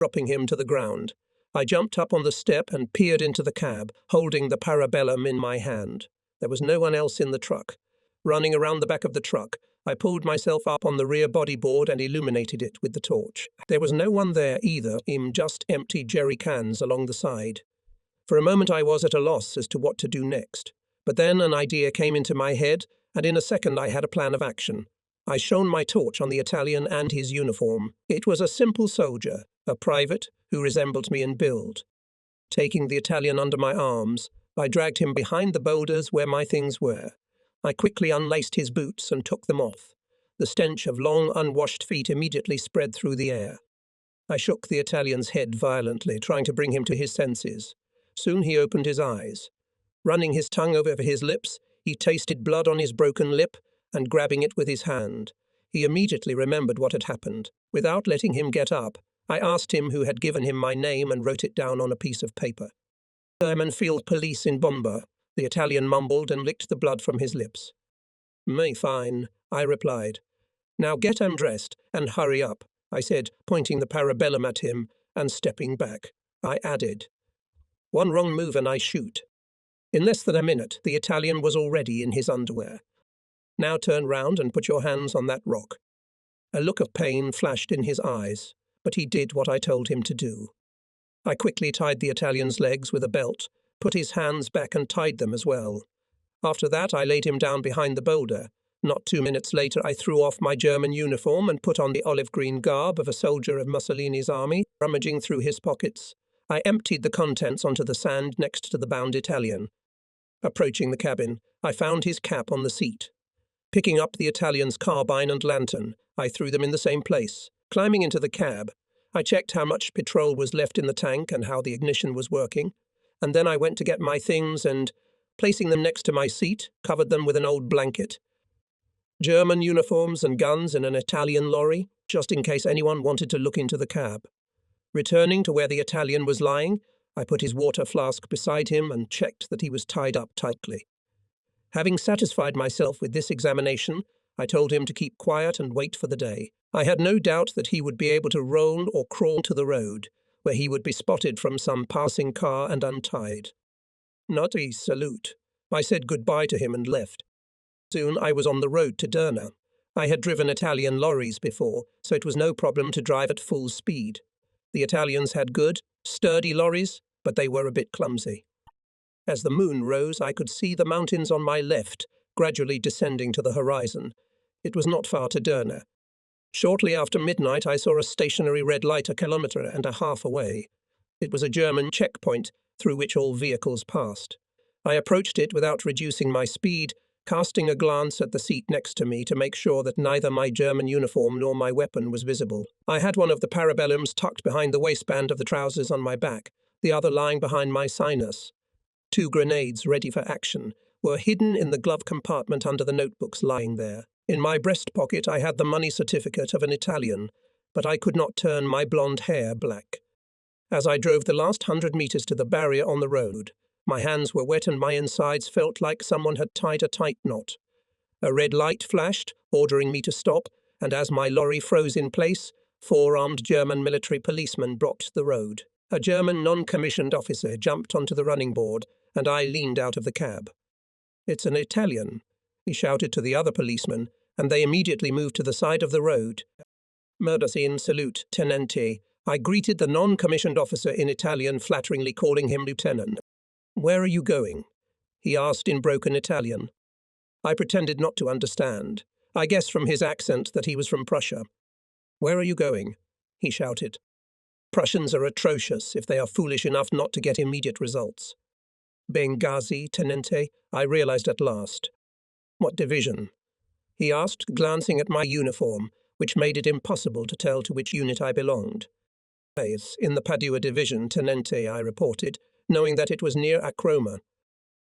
dropping him to the ground. I jumped up on the step and peered into the cab, holding the parabellum in my hand. There was no one else in the truck. Running around the back of the truck, I pulled myself up on the rear bodyboard and illuminated it with the torch. There was no one there either, just empty jerry cans along the side. For a moment I was at a loss as to what to do next. But then an idea came into my head, and in a second I had a plan of action. I shone my torch on the Italian and his uniform. It was a simple soldier, a private, who resembled me in build. Taking the Italian under my arms, I dragged him behind the boulders where my things were. I quickly unlaced his boots and took them off. The stench of long, unwashed feet immediately spread through the air. I shook the Italian's head violently, trying to bring him to his senses. Soon he opened his eyes. Running his tongue over his lips, he tasted blood on his broken lip, and grabbing it with his hand, he immediately remembered what had happened. Without letting him get up, I asked him who had given him my name and wrote it down on a piece of paper. "German Field Police in Bomba," the Italian mumbled and licked the blood from his lips. "Me fine," I replied. "Now get undressed and hurry up," I said, pointing the parabellum at him and stepping back. I added, "One wrong move and I shoot." In less than a minute, the Italian was already in his underwear. "Now turn round and put your hands on that rock." A look of pain flashed in his eyes, but he did what I told him to do. I quickly tied the Italian's legs with a belt, put his hands back and tied them as well. After that, I laid him down behind the boulder. Not 2 minutes later, I threw off my German uniform and put on the olive-green garb of a soldier of Mussolini's army. Rummaging through his pockets, I emptied the contents onto the sand next to the bound Italian. Approaching the cabin, I found his cap on the seat. Picking up the Italian's carbine and lantern, I threw them in the same place. Climbing into the cab, I checked how much petrol was left in the tank and how the ignition was working, and then I went to get my things and, placing them next to my seat, covered them with an old blanket. German uniforms and guns in an Italian lorry, just in case anyone wanted to look into the cab. Returning to where the Italian was lying, I put his water flask beside him and checked that he was tied up tightly. Having satisfied myself with this examination, I told him to keep quiet and wait for the day. I had no doubt that he would be able to roll or crawl to the road, where he would be spotted from some passing car and untied. Not a salute. I said goodbye to him and left. Soon I was on the road to Derna. I had driven Italian lorries before, so it was no problem to drive at full speed. The Italians had good, sturdy lorries, but they were a bit clumsy. As the moon rose, I could see the mountains on my left, gradually descending to the horizon. It was not far to Derna. Shortly after midnight, I saw a stationary red light 1.5 kilometers away. It was a German checkpoint through which all vehicles passed. I approached it without reducing my speed, casting a glance at the seat next to me to make sure that neither my German uniform nor my weapon was visible. I had one of the parabellums tucked behind the waistband of the trousers on my back, the other lying behind my sinus. 2 grenades ready for action were hidden in the glove compartment under the notebooks lying there. In my breast pocket I had the money certificate of an Italian, but I could not turn my blonde hair black. As I drove the last 100 meters to the barrier on the road, my hands were wet and my insides felt like someone had tied a tight knot. A red light flashed, ordering me to stop, and as my lorry froze in place, 4 armed German military policemen blocked the road. A German non-commissioned officer jumped onto the running board, and I leaned out of the cab. "It's an Italian," he shouted to the other policemen, and they immediately moved to the side of the road. "Murder scene, salute, tenente." I greeted the non-commissioned officer in Italian, flatteringly calling him lieutenant. "Where are you going?" he asked in broken Italian. I pretended not to understand. I guessed from his accent that he was from Prussia. "Where are you going?" he shouted. Prussians are atrocious if they are foolish enough not to get immediate results. "Benghazi, tenente," I realized at last. "What division?" he asked, glancing at my uniform, which made it impossible to tell to which unit I belonged. "It's in the Padua division, tenente," I reported, knowing that it was near Acroma.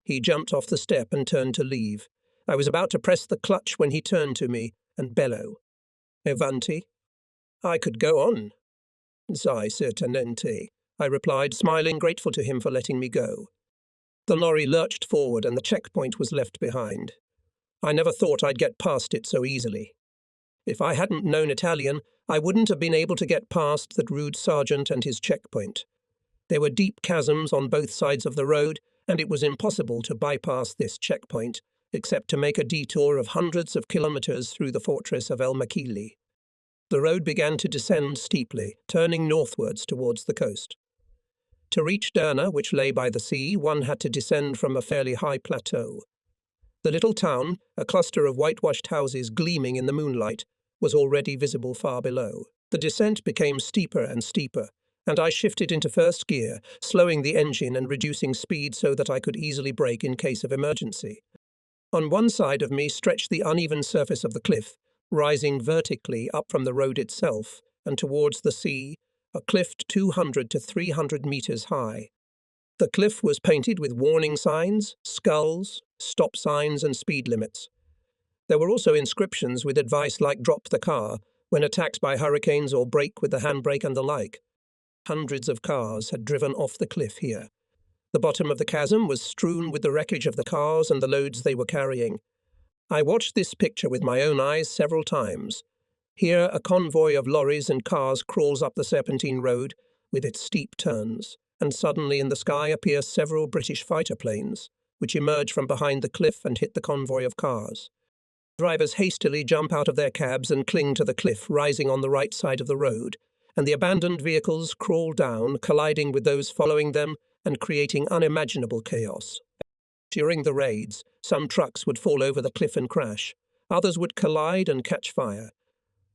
He jumped off the step and turned to leave. I was about to press the clutch when he turned to me and bellowed. "Avanti." I could go on. "Sai, sir tenente," I replied, smiling, grateful to him for letting me go. The lorry lurched forward and the checkpoint was left behind. I never thought I'd get past it so easily. If I hadn't known Italian, I wouldn't have been able to get past that rude sergeant and his checkpoint. There were deep chasms on both sides of the road, and it was impossible to bypass this checkpoint, except to make a detour of hundreds of kilometers through the fortress of El Makili. The road began to descend steeply, turning northwards towards the coast. To reach Derna, which lay by the sea, one had to descend from a fairly high plateau. The little town, a cluster of whitewashed houses gleaming in the moonlight, was already visible far below. The descent became steeper and steeper, and I shifted into first gear, slowing the engine and reducing speed so that I could easily brake in case of emergency. On one side of me stretched the uneven surface of the cliff, rising vertically up from the road itself and towards the sea, a cliff 200 to 300 meters high. The cliff was painted with warning signs, skulls, stop signs and speed limits. There were also inscriptions with advice like drop the car when attacked by hurricanes or brake with the handbrake and the like. Hundreds of cars had driven off the cliff here. The bottom of the chasm was strewn with the wreckage of the cars and the loads they were carrying. I watched this picture with my own eyes several times. Here a convoy of lorries and cars crawls up the serpentine road with its steep turns, and suddenly in the sky appear several British fighter planes, which emerge from behind the cliff and hit the convoy of cars. Drivers hastily jump out of their cabs and cling to the cliff rising on the right side of the road, and the abandoned vehicles crawl down, colliding with those following them and creating unimaginable chaos. During the raids, some trucks would fall over the cliff and crash. Others would collide and catch fire.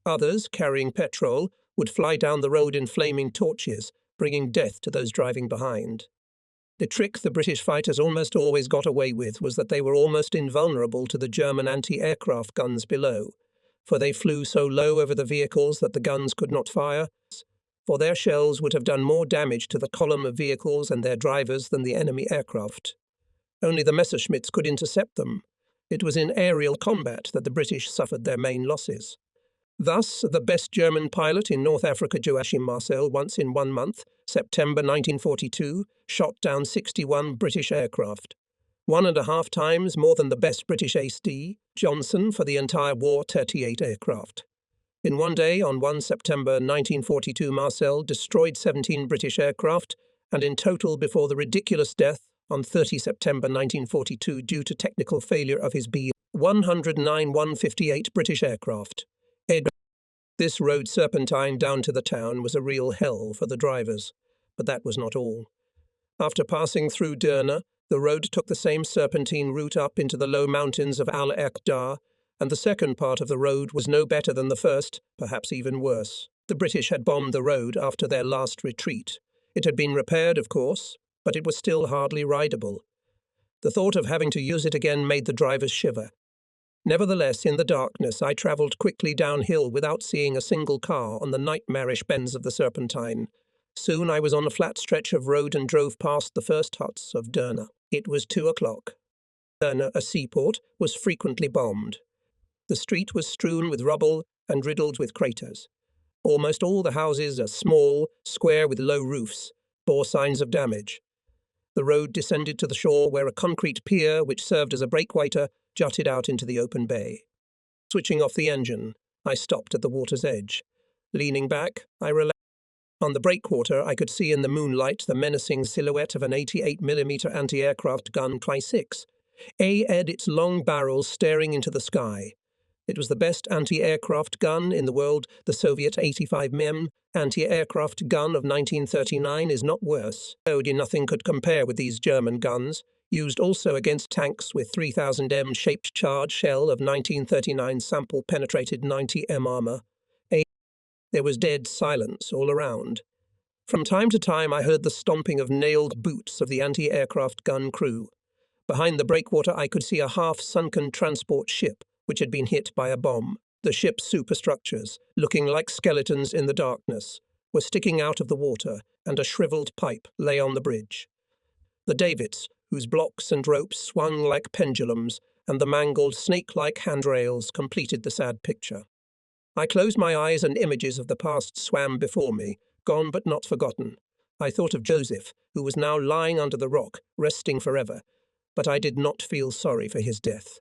Others, carrying petrol, would fly down the road in flaming torches, bringing death to those driving behind. The trick the British fighters almost always got away with was that they were almost invulnerable to the German anti-aircraft guns below, for they flew so low over the vehicles that the guns could not fire, for their shells would have done more damage to the column of vehicles and their drivers than the enemy aircraft. Only the Messerschmitts could intercept them. It was in aerial combat that the British suffered their main losses. Thus, the best German pilot in North Africa, Joachim Marcel, once in 1 month, September 1942, shot down 61 British aircraft, 1.5 times more than the best British ace D, Johnson, for the entire war, 38 aircraft. In one day, on 1 September 1942, Marcel destroyed 17 British aircraft, and in total, before the ridiculous death on 30 September 1942 due to technical failure of his B-109 158 British aircraft. This road serpentine down to the town was a real hell for the drivers, but that was not all. After passing through Derna, the road took the same serpentine route up into the low mountains of Al-Aqda, and the second part of the road was no better than the first, perhaps even worse. The British had bombed the road after their last retreat. It had been repaired, of course, but it was still hardly rideable. The thought of having to use it again made the drivers shiver. Nevertheless, in the darkness, I travelled quickly downhill without seeing a single car on the nightmarish bends of the Serpentine. Soon I was on a flat stretch of road and drove past the first huts of Derna. It was 2 o'clock. Derna, a seaport, was frequently bombed. The street was strewn with rubble and riddled with craters. Almost all the houses, a small, square with low roofs, bore signs of damage. The road descended to the shore where a concrete pier, which served as a breakwater, jutted out into the open bay. Switching off the engine, I stopped at the water's edge. Leaning back, I relaxed. On the breakwater, I could see in the moonlight the menacing silhouette of an 88mm anti-aircraft gun Cly-6, at its long barrel staring into the sky. It was the best anti-aircraft gun in the world. The Soviet 85mm anti-aircraft gun of 1939 is not worse. Nothing could compare with these German guns, used also against tanks with 3000M shaped charge shell of 1939 sample-penetrated 90M armor. There was dead silence all around. From time to time I heard the stomping of nailed boots of the anti-aircraft gun crew. Behind the breakwater I could see a half-sunken transport ship which had been hit by a bomb. The ship's superstructures, looking like skeletons in the darkness, were sticking out of the water, and a shriveled pipe lay on the bridge. The davits, whose blocks and ropes swung like pendulums, and the mangled snake-like handrails completed the sad picture. I closed my eyes and images of the past swam before me, gone but not forgotten. I thought of Joseph, who was now lying under the rock, resting forever, but I did not feel sorry for his death.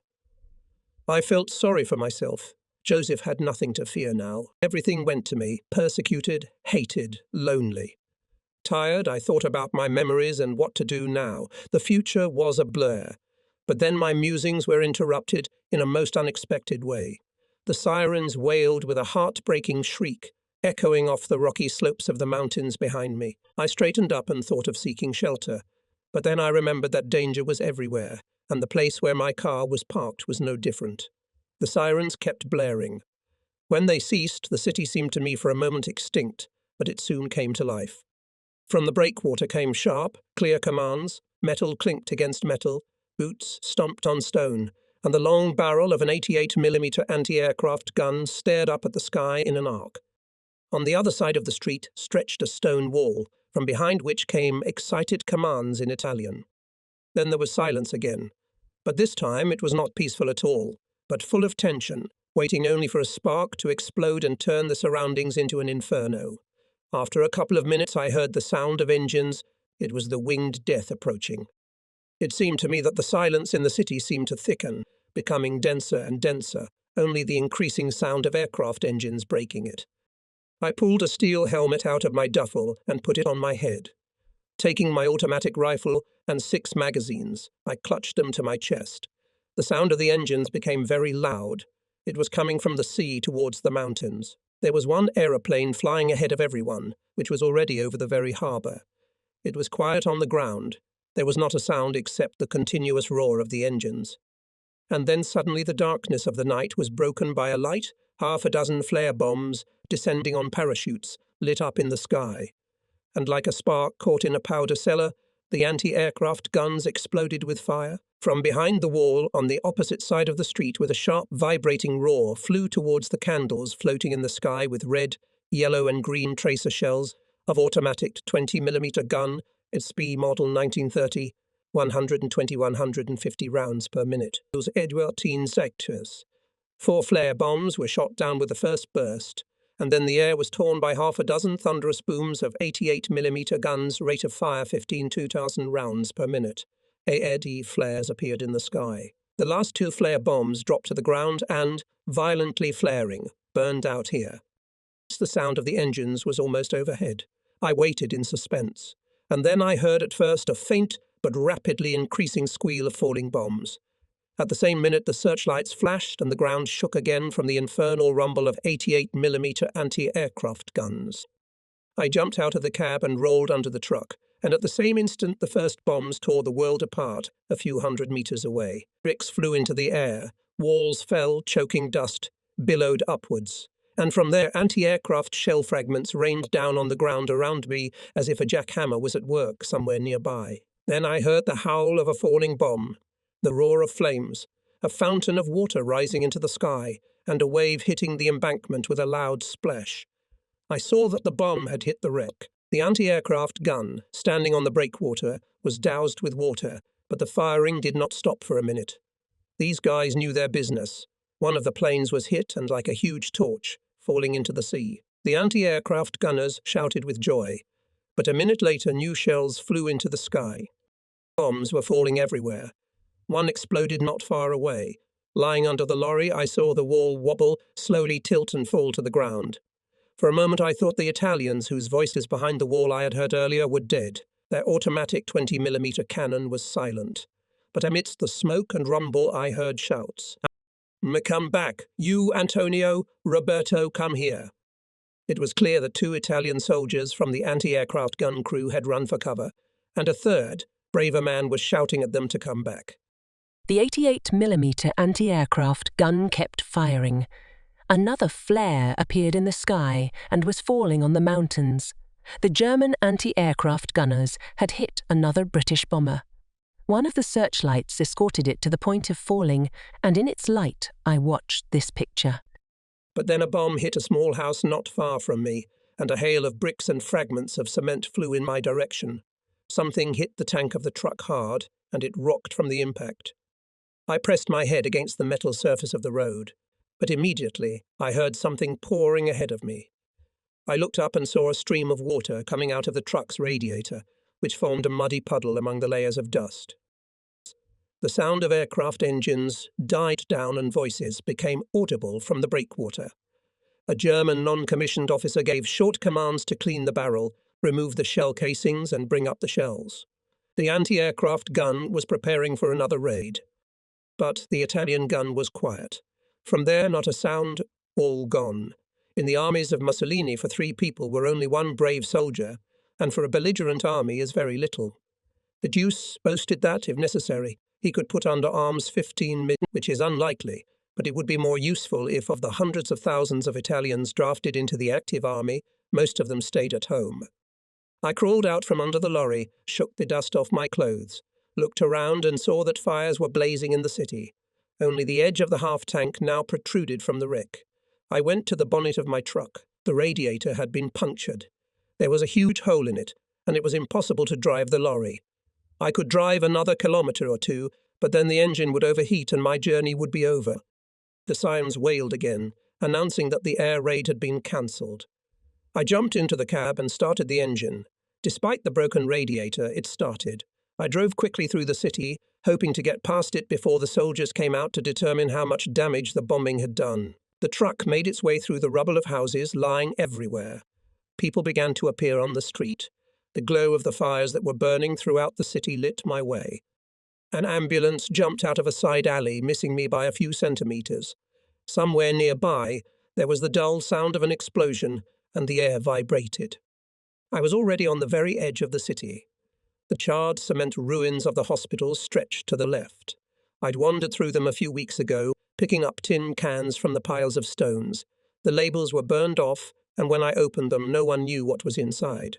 I felt sorry for myself. Joseph had nothing to fear now. Everything went to me, persecuted, hated, lonely. Tired, I thought about my memories and what to do now. The future was a blur. But then my musings were interrupted in a most unexpected way. The sirens wailed with a heart-breaking shriek, echoing off the rocky slopes of the mountains behind me. I straightened up and thought of seeking shelter. But then I remembered that danger was everywhere, and the place where my car was parked was no different. The sirens kept blaring. When they ceased, the city seemed to me for a moment extinct, but it soon came to life. From the breakwater came sharp, clear commands, metal clinked against metal, boots stomped on stone, and the long barrel of an 88mm anti-aircraft gun stared up at the sky in an arc. On the other side of the street stretched a stone wall, from behind which came excited commands in Italian. Then there was silence again. But this time it was not peaceful at all, but full of tension, waiting only for a spark to explode and turn the surroundings into an inferno. After a couple of minutes I heard the sound of engines. It was the winged death approaching. It seemed to me that the silence in the city seemed to thicken, becoming denser and denser, only the increasing sound of aircraft engines breaking it. I pulled a steel helmet out of my duffel and put it on my head. Taking my automatic rifle and 6 magazines, I clutched them to my chest. The sound of the engines became very loud. It was coming from the sea towards the mountains. There was one aeroplane flying ahead of everyone, which was already over the very harbour. It was quiet on the ground. There was not a sound except the continuous roar of the engines. And then suddenly the darkness of the night was broken by a light, 6 flare bombs, descending on parachutes, lit up in the sky. and like a spark caught in a powder cellar, the anti-aircraft guns exploded with fire. From behind the wall, on the opposite side of the street, with a sharp vibrating roar, flew towards the candles floating in the sky with red, yellow and green tracer shells of automatic 20mm gun, its B model 1930, 120-150 rounds per minute. Those Edwardian sectors. 4 flare bombs were shot down with the first burst, and then the air was torn by half a dozen thunderous booms of 88mm guns, rate of fire 2,000 rounds per minute. AED flares appeared in the sky. The last 2 flare bombs dropped to the ground and, violently flaring, burned out here. The sound of the engines was almost overhead. I waited in suspense, and then I heard at first a faint but rapidly increasing squeal of falling bombs. At the same minute the searchlights flashed and the ground shook again from the infernal rumble of 88mm anti-aircraft guns. I jumped out of the cab and rolled under the truck, and at the same instant the first bombs tore the world apart a few hundred meters away. Bricks flew into the air, walls fell, choking dust, billowed upwards, and from there anti-aircraft shell fragments rained down on the ground around me as if a jackhammer was at work somewhere nearby. Then I heard the howl of a falling bomb, the roar of flames, a fountain of water rising into the sky, and a wave hitting the embankment with a loud splash. I saw that the bomb had hit the wreck. The anti-aircraft gun, standing on the breakwater, was doused with water, but the firing did not stop for a minute. These guys knew their business. One of the planes was hit and like a huge torch, falling into the sea. The anti-aircraft gunners shouted with joy, but a minute later new shells flew into the sky. Bombs were falling everywhere. One exploded not far away. Lying under the lorry, I saw the wall wobble, slowly tilt and fall to the ground. For a moment I thought the Italians, whose voices behind the wall I had heard earlier, were dead. Their automatic 20mm cannon was silent. But amidst the smoke and rumble I heard shouts. "Come back! You, Antonio, Roberto, come here!" It was clear that 2 Italian soldiers from the anti-aircraft gun crew had run for cover, and a third, braver man was shouting at them to come back. The 88mm anti-aircraft gun kept firing. Another flare appeared in the sky and was falling on the mountains. The German anti-aircraft gunners had hit another British bomber. One of the searchlights escorted it to the point of falling, and in its light I watched this picture. But then a bomb hit a small house not far from me, and a hail of bricks and fragments of cement flew in my direction. Something hit the tank of the truck hard, and it rocked from the impact. I pressed my head against the metal surface of the road, but immediately I heard something pouring ahead of me. I looked up and saw a stream of water coming out of the truck's radiator, which formed a muddy puddle among the layers of dust. The sound of aircraft engines died down and voices became audible from the breakwater. A German non-commissioned officer gave short commands to clean the barrel, remove the shell casings and bring up the shells. The anti-aircraft gun was preparing for another raid. But the Italian gun was quiet. From there, not a sound, all gone. In the armies of Mussolini, for 3 people were only 1 brave soldier, and for a belligerent army is very little. The Deuce boasted that, if necessary, he could put under arms 15 million, which is unlikely, but it would be more useful if, of the hundreds of thousands of Italians drafted into the active army, most of them stayed at home. I crawled out from under the lorry, shook the dust off my clothes, looked around and saw that fires were blazing in the city. Only the edge of the half-tank now protruded from the wreck. I went to the bonnet of my truck. The radiator had been punctured. There was a huge hole in it, and it was impossible to drive the lorry. I could drive another kilometre or 2, but then the engine would overheat and my journey would be over. The sirens wailed again, announcing that the air raid had been cancelled. I jumped into the cab and started the engine. Despite the broken radiator, it started. I drove quickly through the city, hoping to get past it before the soldiers came out to determine how much damage the bombing had done. The truck made its way through the rubble of houses lying everywhere. People began to appear on the street. The glow of the fires that were burning throughout the city lit my way. An ambulance jumped out of a side alley, missing me by a few centimetres. Somewhere nearby, there was the dull sound of an explosion, and the air vibrated. I was already on the very edge of the city. The charred cement ruins of the hospitals stretched to the left. I'd wandered through them a few weeks ago, picking up tin cans from the piles of stones. The labels were burned off, and when I opened them, no one knew what was inside.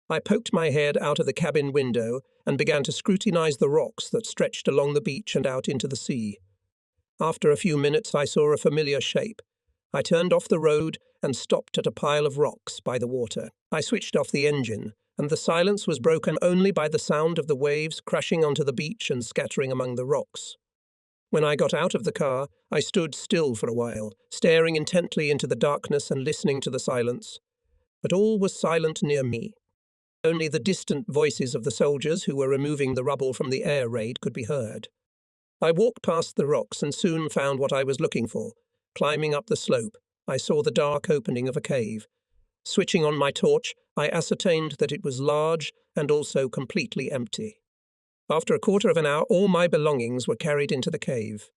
I poked my head out of the cabin window and began to scrutinize the rocks that stretched along the beach and out into the sea. After a few minutes, I saw a familiar shape. I turned off the road and stopped at a pile of rocks by the water. I switched off the engine, and the silence was broken only by the sound of the waves crashing onto the beach and scattering among the rocks. When I got out of the car, I stood still for a while, staring intently into the darkness and listening to the silence. But all was silent near me. Only the distant voices of the soldiers who were removing the rubble from the air raid could be heard. I walked past the rocks and soon found what I was looking for. Climbing up the slope, I saw the dark opening of a cave. Switching on my torch, I ascertained that it was large and also completely empty. After a quarter of an hour, all my belongings were carried into the cave.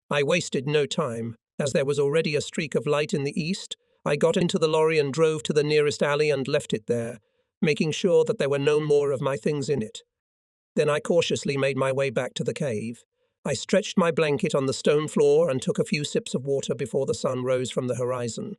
I wasted no time. As there was already a streak of light in the east, I got into the lorry and drove to the nearest alley and left it there, making sure that there were no more of my things in it. Then I cautiously made my way back to the cave. I stretched my blanket on the stone floor and took a few sips of water before the sun rose from the horizon.